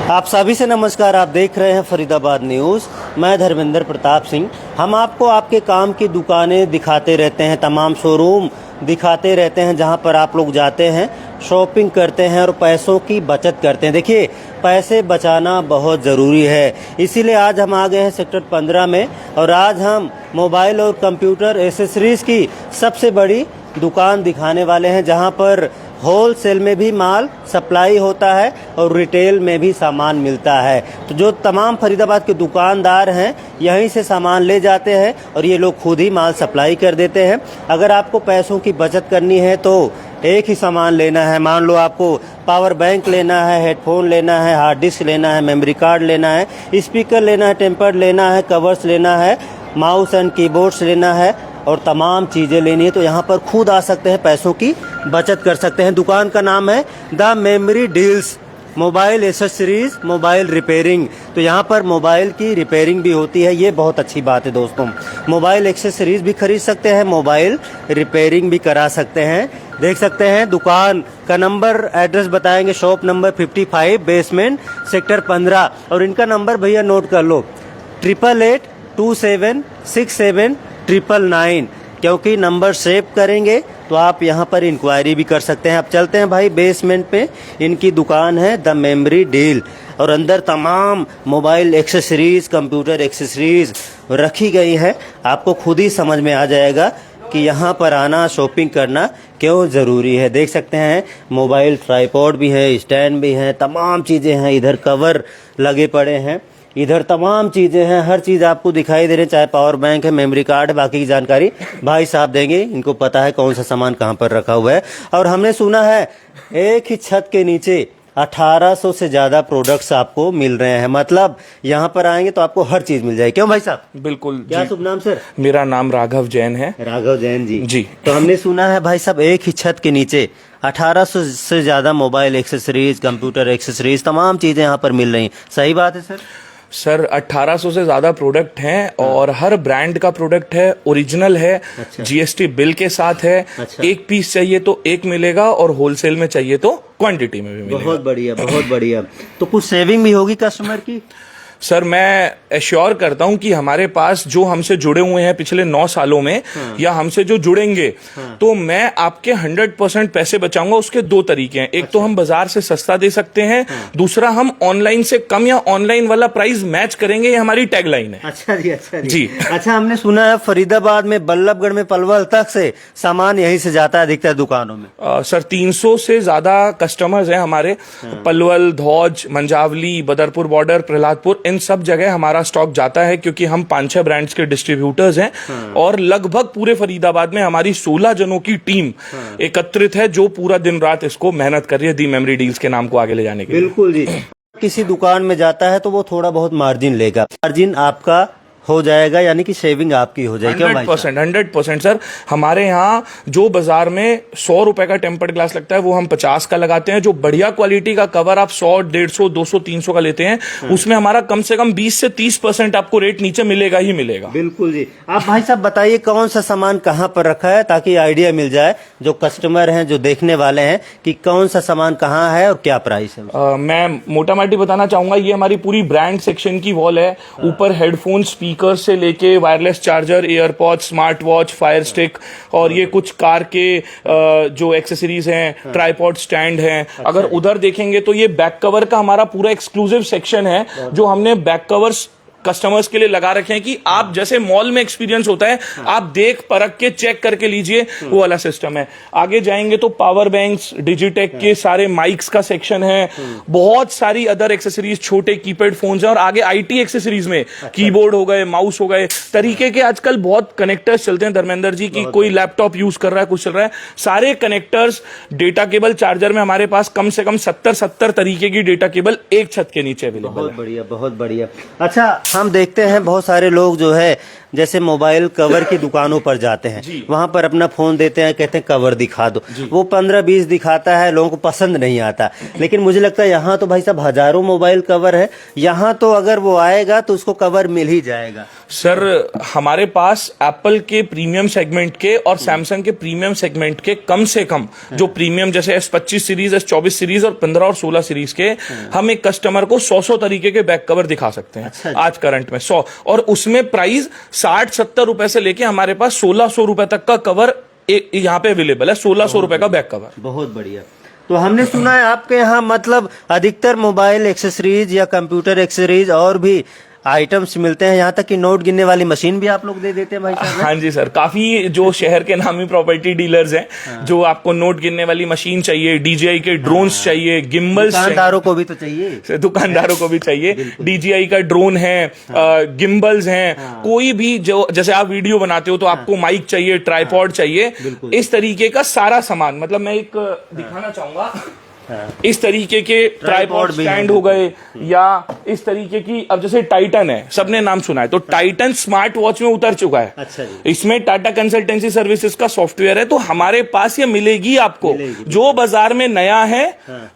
आप सभी से नमस्कार। आप देख रहे हैं फरीदाबाद न्यूज़। मैं धर्मेंद्र प्रताप सिंह। हम आपको आपके काम की दुकानें दिखाते रहते हैं, तमाम शोरूम दिखाते रहते हैं जहां पर आप लोग जाते हैं, शॉपिंग करते हैं और पैसों की बचत करते हैं। देखिए, पैसे बचाना बहुत ज़रूरी है, इसीलिए आज हम आ गए हैं सेक्टर 15 में और आज हम मोबाइल और कंप्यूटर एसेसरीज़ की सबसे बड़ी दुकान दिखाने वाले हैं, जहां पर होलसेल में भी माल सप्लाई होता है और रिटेल में भी सामान मिलता है। तो जो तमाम फरीदाबाद के दुकानदार हैं यहीं से सामान ले जाते हैं और ये लोग खुद ही माल सप्लाई कर देते हैं। अगर आपको पैसों की बचत करनी है तो एक ही सामान लेना है। मान लो आपको पावर बैंक लेना है, हेडफोन लेना है, हार्ड डिस्क लेना है, मेमोरी कार्ड लेना है, स्पीकर लेना है, टेम्पर्ड लेना है, कवर्स लेना है, माउस एंड कीबोर्ड्स लेना है और तमाम चीज़ें लेनी है तो यहाँ पर खुद आ सकते हैं, पैसों की बचत कर सकते हैं। दुकान का नाम है the memory deals, mobile accessories, mobile repairing. तो यहाँ पर मोबाइल की रिपेयरिंग भी होती है, ये बहुत अच्छी बात है दोस्तों। मोबाइल एक्सेसरीज भी खरीद सकते हैं, मोबाइल रिपेयरिंग भी करा सकते हैं। देख सकते हैं दुकान का नंबर, एड्रेस बताएंगे, शॉप नंबर 55 बेसमेंट सेक्टर 15 और इनका नंबर भैया नोट कर लो 8882767999, क्योंकि नंबर सेव करेंगे तो आप यहाँ पर इंक्वायरी भी कर सकते हैं। अब चलते हैं भाई बेसमेंट पे, इनकी दुकान है द मेमोरी डील और अंदर तमाम मोबाइल एक्सेसरीज, कंप्यूटर एक्सेसरीज रखी गई है। आपको खुद ही समझ में आ जाएगा कि यहाँ पर आना, शॉपिंग करना क्यों ज़रूरी है। देख सकते हैं मोबाइल ट्राइपॉड भी है, स्टैंड भी है, तमाम चीज़ें हैं। इधर कवर लगे पड़े हैं, इधर तमाम चीज़ें हैं, हर चीज़ आपको दिखाई दे रही है। चाहे पावर बैंक है, मेमोरी कार्ड है, बाकी की जानकारी भाई साहब देंगे। इनको पता है कौन सा सामान कहाँ पर रखा हुआ है। और हमने सुना है एक ही छत के नीचे 1800 से ज़्यादा प्रोडक्ट्स आपको मिल रहे हैं। मतलब यहाँ पर आएंगे तो आपको हर चीज़ मिल जाएगी। क्यों भाई साहब? बिल्कुल। क्या शुभ नाम सर? मेरा नाम राघव जैन है। राघव जैन जी। जी। तो हमने सुना है भाई साहब एक ही छत के नीचे 1800 से ज़्यादा मोबाइल एक्सेसरीज, कंप्यूटर एक्सेसरीज, तमाम चीज़ें यहाँ पर मिल रही हैं। सही बात है सर? सर 1800 से ज्यादा प्रोडक्ट हैं और हर ब्रांड का प्रोडक्ट है, ओरिजिनल है। अच्छा। जीएसटी बिल के साथ है। अच्छा। एक पीस चाहिए तो एक मिलेगा और होलसेल में चाहिए तो क्वांटिटी में भी मिलेगा। बहुत बढ़िया, बहुत बढ़िया। तो कुछ सेविंग भी होगी कस्टमर की? सर मैं एश्योर करता हूं कि हमारे पास जो हमसे जुड़े हुए हैं पिछले 9 सालों में, या हमसे जो जुड़ेंगे, तो मैं आपके 100% पैसे बचाऊंगा। उसके 2 तरीके हैं। एक तो हम बाजार से सस्ता दे सकते हैं, दूसरा हम ऑनलाइन से कम या ऑनलाइन वाला प्राइस मैच करेंगे। ये हमारी टैगलाइन है। अच्छा जी, अच्छा जी। अच्छा, हमने सुना है फरीदाबाद में, बल्लभगढ़ में, पलवल तक से सामान यहीं से जाता है अधिकतर दुकानों में। सर 300 से ज्यादा कस्टमर्स हैं हमारे। पलवल, धौज, मंजावली, बदरपुर बॉर्डर, प्रहलादपुर, इन सब जगह हमारा स्टॉक जाता है क्योंकि हम 5-6 ब्रांड्स के डिस्ट्रीब्यूटर्स हैं। और लगभग पूरे फरीदाबाद में हमारी 16 जनों की टीम एकत्रित है जो पूरा दिन रात इसको मेहनत कर रही है दी मेमोरी डील्स के नाम को आगे ले जाने के लिए। बिल्कुल जी। किसी दुकान में जाता है तो वो थोड़ा बहुत मार्जिन लेगा, मार्जिन आपका हो जाएगा, यानी कि सेविंग आपकी हो जाएगी। 100% सर। हमारे यहाँ जो बाजार में 100 रुपए का टेम्पर्ड ग्लास लगता है वो हम 50 का लगाते हैं। जो बढ़िया क्वालिटी का कवर आप 100, 150, 200, 300 का लेते हैं, उसमें हमारा कम से कम 20 से 30% आपको रेट नीचे मिलेगा ही मिलेगा। बिल्कुल जी। आप भाई साहब बताइए कौन सा सामान कहाँ पर रखा है, ताकि आइडिया मिल जाए जो कस्टमर हैं, जो देखने वाले हैं, कि कौन सा सामान कहाँ है और क्या प्राइस है। मैं मोटा माटी बताना चाहूंगा, ये हमारी पूरी ब्रांड सेक्शन की वॉल है। ऊपर हेडफोन, स्पीकर से लेके wireless charger, AirPod, smart watch, fire stick और ये कुछ कार के जो एक्सेसरीज हैं, ट्राइपॉड स्टैंड हैं। अगर उधर देखेंगे तो ये बैक कवर का हमारा पूरा एक्सक्लूसिव सेक्शन है जो हमने बैक कवर्स कस्टमर्स के लिए लगा रखे हैं कि आप जैसे मॉल में एक्सपीरियंस होता है, आप देख परख के चेक करके लीजिए, वो वाला सिस्टम है। आगे जाएंगे तो पावर बैंक्स, डिजिटेक के सारे माइक्स का सेक्शन है, बहुत सारी अदर एक्सेसरीज, छोटे कीपैड फोन्स हैं और आगे आईटी एक्सेसरीज में कीबोर्ड हो गए, माउस हो गए, तरीके के आजकल बहुत कनेक्टर्स चलते हैं धर्मेंद्र जी की। कोई लैपटॉप यूज कर रहा है, कुछ चल रहा है, सारे कनेक्टर्स, डेटा केबल, चार्जर में हमारे पास कम से कम 70 तरीके की डेटा केबल एक छत के नीचे अवेलेबल है। बहुत बढ़िया, बहुत बढ़िया। अच्छा, हम देखते हैं बहुत सारे लोग जो है जैसे मोबाइल कवर की दुकानों पर जाते हैं, वहां पर अपना फोन देते हैं, कहते हैं कवर दिखा दो। वो 15-20 दिखाता है, लोगों को पसंद नहीं आता। लेकिन मुझे लगता है यहाँ तो भाई साहब हजारों मोबाइल कवर है, यहाँ तो अगर वो आएगा तो उसको कवर मिल ही जाएगा। सर हमारे पास एप्पल के प्रीमियम सेगमेंट के और सैमसंग के प्रीमियम सेगमेंट के कम से कम जो प्रीमियम जैसे S25 सीरीज, S24 सीरीज और 15 और 16 सीरीज के हम एक कस्टमर को 100 तरीके के बैक कवर दिखा सकते हैं। अच्छा आज करंट में 100, और उसमें प्राइस 60-70 रुपए से लेके हमारे पास 1600 रुपए तक का कवर यहाँ पे अवेलेबल है। 1600 रुपए का बैक कवर। बहुत बढ़िया। तो हमने सुना है आपके यहाँ मतलब अधिकतर मोबाइल एक्सेसरीज या कंप्यूटर एक्सेसरीज और भी आइटम्स मिलते हैं, यहाँ तक कि नोट गिनने वाली मशीन भी आप लोग दे देते हैं भाई साहब। हाँ जी सर, काफी जो शहर के नामी प्रॉपर्टी डीलर्स हैं, जो आपको नोट गिनने वाली मशीन चाहिए, DJI के ड्रोन्स चाहिए, गिम्बल्स चाहिए, दुकानदारों को भी तो चाहिए, दुकानदारों को भी चाहिए। DJI का ड्रोन है, गिम्बल्स हैं, कोई भी जो जैसे आप वीडियो बनाते हो तो आपको माइक चाहिए, ट्राइपॉड चाहिए, इस तरीके का सारा सामान। मतलब मैं एक दिखाना चाहूंगा, इस तरीके के ट्राइपॉड स्टैंड हो गए, या इस तरीके की, अब जैसे टाइटन है, सबने नाम सुना है, तो टाइटन स्मार्ट वॉच में उतर चुका है। अच्छा जी। इसमें टाटा कंसल्टेंसी सर्विसेज का सॉफ्टवेयर है, तो हमारे पास ये मिलेगी आपको। जो बाजार में नया है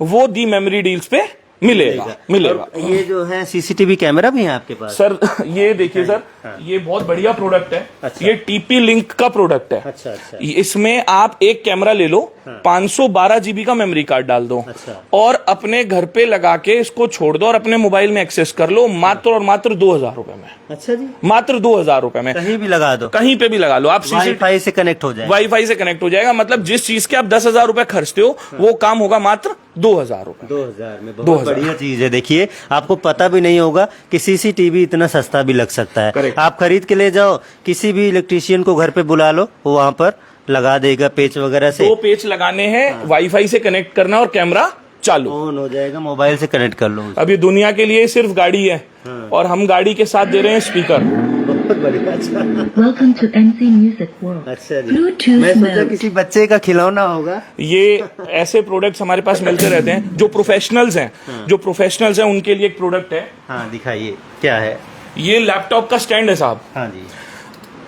वो दी मेमोरी डील्स पे मिलेगा। ये जो है CCTV कैमरा भी है आपके पास? सर ये देखिए सर, ये बहुत बढ़िया प्रोडक्ट है। अच्छा। ये TP लिंक का प्रोडक्ट है। अच्छा अच्छा। इसमें आप एक कैमरा ले लो, 512 GB का मेमोरी कार्ड डाल दो, अच्छा। और अपने घर पे लगा के इसको छोड़ दो और अपने मोबाइल में एक्सेस कर लो, मात्र और मात्र 2000 रुपए में। अच्छा जी। मात्र 2000 रुपए में कहीं भी लगा दो, कहीं पे भी लगा लो आप। वाईफाई से कनेक्ट हो जाएगा। वाईफाई से कनेक्ट हो जाएगा। मतलब जिस चीज के आप 10,000 रुपए खर्चते हो वो काम होगा मात्र 2000 रुपए। 2000 में बहुत बढ़िया चीज है। देखिए आपको पता भी नहीं होगा कि CCTV इतना सस्ता भी लग सकता है। Correct. आप खरीद के ले जाओ, किसी भी इलेक्ट्रीशियन को घर पे बुला लो, वो वहां पर लगा देगा पेच वगैरह से। 2 पेच लगाने हैं, वाईफाई से कनेक्ट करना और कैमरा चालू, ऑन हो जाएगा, मोबाइल से कनेक्ट कर लो। अभी दुनिया के लिए सिर्फ गाड़ी है, और हम गाड़ी के साथ दे रहे हैं स्पीकर। बहुत बढ़िया। अच्छा Welcome to NC Music World. अच्छा जी। Bluetooth मैं सोचा mode. किसी बच्चे का खिलौना होगा। ये ऐसे प्रोडक्ट्स हमारे पास मिलते रहते हैं। जो प्रोफेशनल्स हैं उनके लिए एक प्रोडक्ट है। हाँ दिखाइए क्या है। ये लैपटॉप का स्टैंड है साहब। हाँ जी।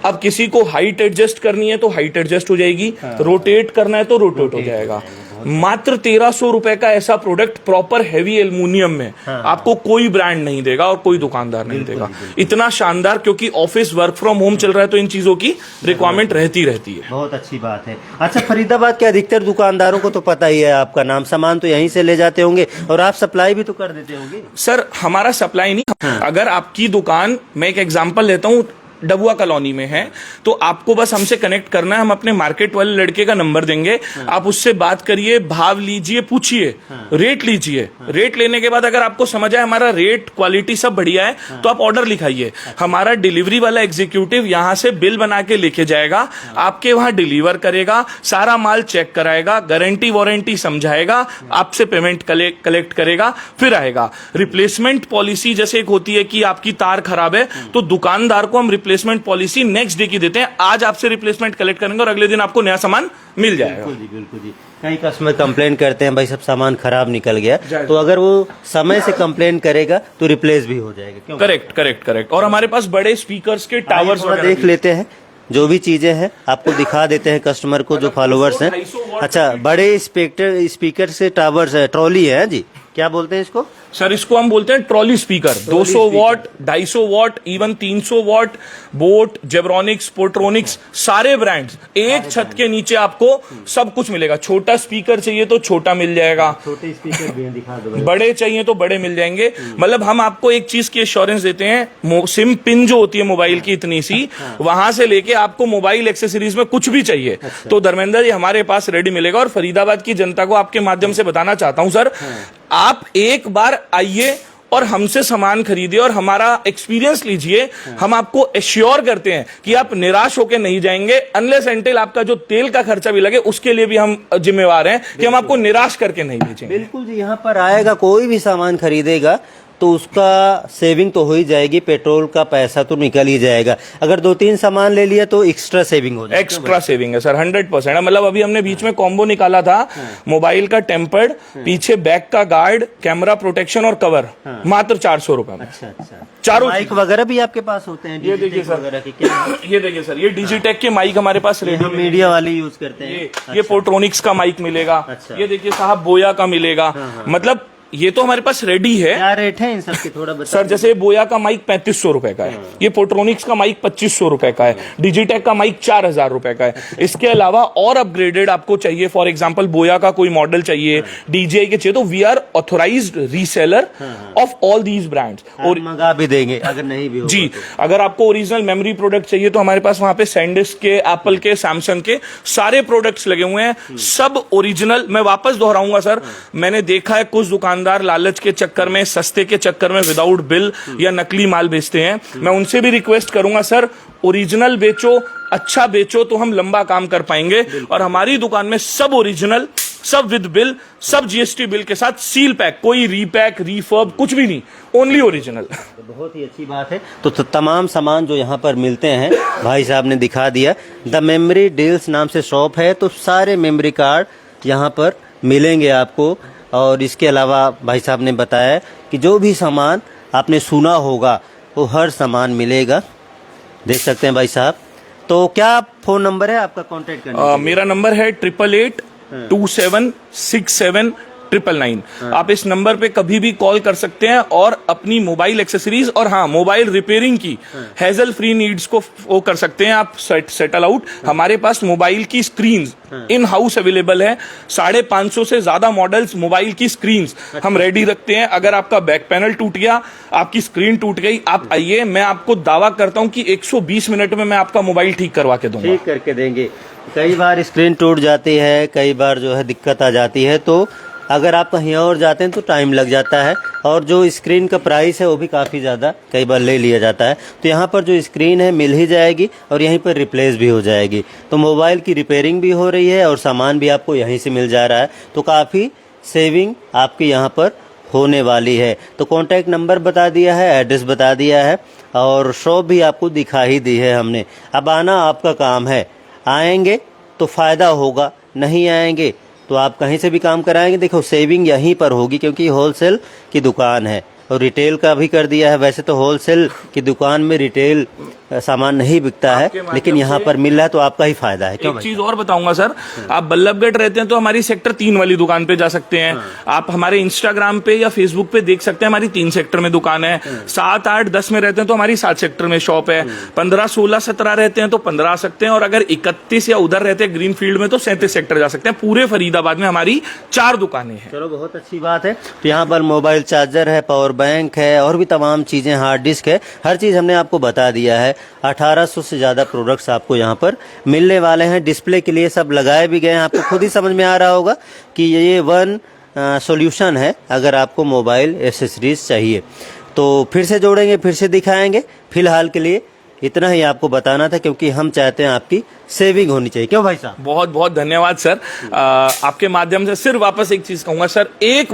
अब किसी को हाइट एडजस्ट करनी है तो हाइट एडजस्ट हो जाएगी, रोटेट करना है तो रोटेट हो जाएगा। मात्र 1300 रुपए का ऐसा प्रोडक्ट प्रॉपर हैवी एल्युमिनियम में आपको कोई ब्रांड नहीं देगा और कोई दुकानदार नहीं देगा। इतना शानदार, क्योंकि ऑफिस वर्क फ्रॉम होम चल रहा है तो इन चीजों की रिक्वायरमेंट रहती है। बहुत अच्छी बात है। अच्छा फरीदाबाद के अधिकतर दुकानदारों को तो पता ही है आपका नाम, सामान तो यहीं से ले जाते होंगे और आप सप्लाई भी तो कर देते होंगे। सर हमारा सप्लाई नहीं, अगर आपकी दुकान, मैं एक एग्जांपल लेता हूँ, डबुआ कॉलोनी में है, तो आपको बस हमसे कनेक्ट करना है। हम अपने मार्केट वाले लड़के का नंबर देंगे, आप उससे बात करिए, भाव लीजिए, पूछिए, रेट लीजिए। रेट लेने के बाद अगर आपको समझ आए हमारा रेट क्वालिटी सब बढ़िया है, तो आप ऑर्डर लिखाइए। हमारा डिलीवरी वाला एग्जीक्यूटिव यहाँ से बिल बना के लेके जाएगा, आपके वहां डिलीवर करेगा, सारा माल चेक कराएगा, गारंटी वारंटी समझाएगा, आपसे पेमेंट कलेक्ट करेगा, फिर आएगा। रिप्लेसमेंट पॉलिसी जैसे एक होती है कि आपकी तार खराब है, तो दुकानदार को हम रिप्लेसमेंट पॉलिसी नेक्स्ट डे की देते हैं। आज आपसे रिप्लेसमेंट कलेक्ट करेंगे और अगले दिन आपको नया सामान मिल जाएगा। बिल्कुल जी। कई कस्टमर कंप्लेन करते हैं भाई सब सामान खराब निकल गया, तो अगर वो समय से कंप्लेन करेगा तो रिप्लेस भी हो जाएगा। करेक्ट। और हमारे पास बड़े स्पीकर्स के टावर्स वगैरह देख लेते हैं, जो भी चीजें हैं आपको दिखा देते हैं कस्टमर को, जो फॉलोअर्स हैं। अच्छा बड़े स्पीकर से टावर्स है, ट्रॉली है जी, क्या बोलते हैं इसको? सर इसको हम बोलते हैं trolley speaker. 200 what, 250 what, even 300 what, boat, Zebronics, Portronics, सारे ब्रांड्स एक छत के नीचे आपको सब कुछ मिलेगा। छोटा स्पीकर चाहिए तो छोटा मिल जाएगा, छोटे स्पीकर भी दिखा दो, बड़े चाहिए तो बड़े मिल जाएंगे। मतलब हम आपको एक चीज की एश्योरेंस देते हैं, सिम पिन जो होती है मोबाइल की इतनी सी, वहां से लेके आपको मोबाइल एक्सेसरीज में कुछ भी चाहिए तो धर्मेंद्र जी हमारे पास रेडी मिलेगा। और फरीदाबाद की जनता को आपके माध्यम से बताना चाहता हूं सर, आप एक बार आइए और हमसे सामान खरीदिए और हमारा एक्सपीरियंस लीजिए। हम आपको एश्योर करते हैं कि आप निराश होकर नहीं जाएंगे, अनलेस एंटिल आपका जो तेल का खर्चा भी लगे उसके लिए भी हम जिम्मेवार हैं कि हम आपको निराश करके नहीं भेजेंगे। बिल्कुल जी। यहाँ पर आएगा, कोई भी सामान खरीदेगा तो उसका सेविंग तो हो ही जाएगी, पेट्रोल का पैसा तो निकल ही जाएगा। अगर 2-3 सामान ले लिया तो एक्स्ट्रा सेविंग हो जाएगा। एक्स्ट्रा सेविंग है सर, 100%। मतलब अभी हमने बीच में कॉम्बो निकाला था, मोबाइल का टेम्पर्ड, पीछे बैक का गार्ड, कैमरा प्रोटेक्शन और कवर, मात्र 400 रुपए में। अच्छा अच्छा, चारों माइक वगैरह भी आपके पास होते हैं? ये देखिए सर, वगैरह की क्या? ये देखिए सर, ये डिजिटेक के माइक हमारे पास रेडी हम मीडिया वाले यूज करते हैं। ये पोर्ट्रोनिक्स का माइक मिलेगा। अच्छा। ये देखिए साहब, बोया का मिलेगा। मतलब ये तो हमारे पास रेडी है। क्या रेट है इन सब के, थोड़ा बता? सर जैसे बोया का माइक 3500 रुपए का है, ये पोर्ट्रोनिक्स का माइक 2500 रुपए का है, डिजिटेक का माइक 4000 रुपए का है। इसके अलावा और अपग्रेडेड आपको चाहिए, फॉर एग्जांपल बोया का कोई मॉडल चाहिए, डीजेआई के चाहिए, तो we are authorised reseller of all these brands. और मंगा भी देंगे अगर नहीं भी होगा जी, तो। अगर आपको ओरिजिनल मेमोरी प्रोडक्ट चाहिए तो हमारे पास वहां पे सैंडिस्क के, एप्पल के, सैमसंग के सारे प्रोडक्ट्स लगे हुए हैं, सब ओरिजिनल। मैं वापस दोहराऊंगा सर, मैंने देखा है कुछ दुकानदार लालच के चक्कर में, सस्ते के चक्कर में विदाउट बिल या नकली माल बेचते हैं। मैं उनसे भी रिक्वेस्ट करूंगा सर, ओरिजिनल बेचो, अच्छा बेचो, तो हम लंबा काम कर पाएंगे। और हमारी दुकान में सब ओरिजिनल, सब विद बिल, सब जीएसटी बिल के साथ, सील पैक, कोई रीपैक रीफर्ब कुछ भी नहीं, ओनली ओरिजिनल। बहुत ही अच्छी बात है। तो तमाम सामान जो यहाँ पर मिलते हैं, भाई साहब ने दिखा दिया। द मेमोरी डील्स नाम से शॉप है, तो सारे मेमोरी कार्ड यहाँ पर मिलेंगे आपको। और इसके अलावा भाई साहब ने बताया कि जो भी सामान आपने सुना होगा वो हर सामान मिलेगा। देख सकते हैं भाई साहब। तो क्या फोन नंबर है आपका कांटेक्ट करने के लिए? मेरा नंबर है 8882767999। आप इस नंबर पे कभी भी कॉल कर सकते हैं और अपनी मोबाइल एक्सेसरीज और हाँ, मोबाइल रिपेयरिंग की हैजल फ्री नीड्स को वो कर सकते हैं आप सेटल आउट। हमारे पास मोबाइल की स्क्रीन इन हाउस अवेलेबल है, 550 से ज्यादा मॉडल्स मोबाइल की स्क्रीन हम रेडी रखते हैं। अगर आपका बैक पैनल टूट गया, आपकी स्क्रीन टूट गई, आप आइए, मैं आपको दावा करता हूं कि 120 मिनट में मैं आपका मोबाइल ठीक करवा के दूंगा। ठीक करके देंगे। कई बार स्क्रीन टूट जाती है, कई बार जो है दिक्कत आ जाती है, तो अगर आप कहीं और जाते हैं तो टाइम लग जाता है, और जो स्क्रीन का प्राइस है वो भी काफ़ी ज़्यादा कई बार ले लिया जाता है। तो यहाँ पर जो स्क्रीन है मिल ही जाएगी और यहीं पर रिप्लेस भी हो जाएगी। तो मोबाइल की रिपेयरिंग भी हो रही है और सामान भी आपको यहीं से मिल जा रहा है, तो काफ़ी सेविंग आपकी यहाँ पर होने वाली है। तो कॉन्टैक्ट नंबर बता दिया है, एड्रेस बता दिया है और शॉप भी आपको दिखा ही दी है हमने। अब आना आपका काम है, आएंगे तो फ़ायदा होगा, नहीं आएंगे तो आप कहीं से भी काम कराएंगे। देखो सेविंग यहीं पर होगी, क्योंकि होलसेल की दुकान है और रिटेल का भी कर दिया है। वैसे तो होलसेल की दुकान में रिटेल सामान नहीं बिकता है, लेकिन यहाँ पर मिल रहा है तो आपका ही फायदा है। क्यों? एक चीज और बताऊंगा सर, आप बल्लभगढ़ रहते हैं तो हमारी सेक्टर 3 वाली दुकान पे जा सकते हैं। आप हमारे इंस्टाग्राम पे या फेसबुक पे देख सकते हैं, हमारी 3 सेक्टर में दुकान है। 7, 8, 10 में रहते हैं तो हमारी 7 सेक्टर में शॉप है। 15, 16, 17 रहते हैं तो 15 आ सकते हैं, और अगर 31 या उधर रहते हैं ग्रीन फील्ड में तो 37 सेक्टर जा सकते हैं। पूरे फरीदाबाद में हमारी 4 दुकानें हैं। चलो बहुत अच्छी बात है। तो यहाँ पर मोबाइल चार्जर है, पावर बैंक है और भी तमाम चीज़ें, हार्ड डिस्क है, हर चीज़ हमने आपको बता दिया है। 1800 से ज़्यादा प्रोडक्ट्स आपको यहाँ पर मिलने वाले हैं। डिस्प्ले के लिए सब लगाए भी गए हैं, आपको खुद ही समझ में आ रहा होगा कि ये वन सॉल्यूशन है अगर आपको मोबाइल एसेसरीज चाहिए। तो फिर से जोड़ेंगे, फिर से दिखाएंगे। फिलहाल के लिए इतना ही आपको बताना था, क्योंकि हम चाहते हैं आपकी सेविंग होनी चाहिए। क्यों भाई साहब? बहुत बहुत धन्यवाद सर। आपके माध्यम से सिर्फ वापस एक चीज कहूंगा सर, एक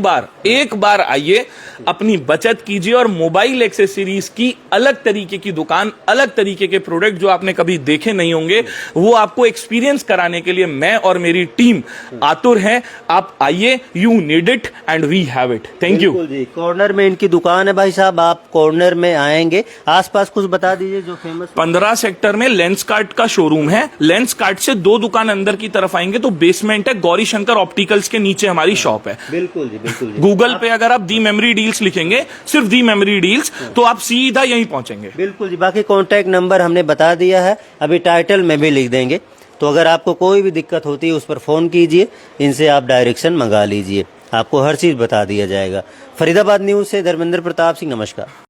बार आइए, अपनी बचत कीजिए और मोबाइल एक्सेसरीज की अलग तरीके की दुकान, अलग तरीके के प्रोडक्ट जो आपने कभी देखे नहीं होंगे, वो आपको एक्सपीरियंस कराने के लिए मैं और मेरी टीम आतुर हैं। आप आइए, you need it and we have it. Thank you जी। कॉर्नर में इनकी दुकान है भाई साहब, आप कॉर्नर में आएंगे। आसपास कुछ बता दीजिए जो फेमस। 15 सेक्टर में लेंस कार्ट का शोरूम है। लेंस कार्ट से 2 दुकान अंदर की तरफ आएंगे तो बेसमेंट है, गौरी शंकर ऑप्टिकल्स के नीचे हमारी शॉप है। बिल्कुल जी, बिल्कुल जी। गूगल पे अगर आप दी मेमोरी डील्स लिखेंगे, सिर्फ दी मेमोरी डील्स, तो आप सीधा यहीं पहुंचेंगे। बिल्कुल जी। बाकी कॉन्टैक्ट नंबर हमने बता दिया है, अभी टाइटल में भी लिख देंगे। तो अगर आपको कोई भी दिक्कत होती है उस पर फ़ोन कीजिए, इनसे आप डायरेक्शन मंगा लीजिए, आपको हर चीज़ बता दिया जाएगा। फरीदाबाद न्यूज़ से धर्मेंद्र प्रताप सिंह, नमस्कार।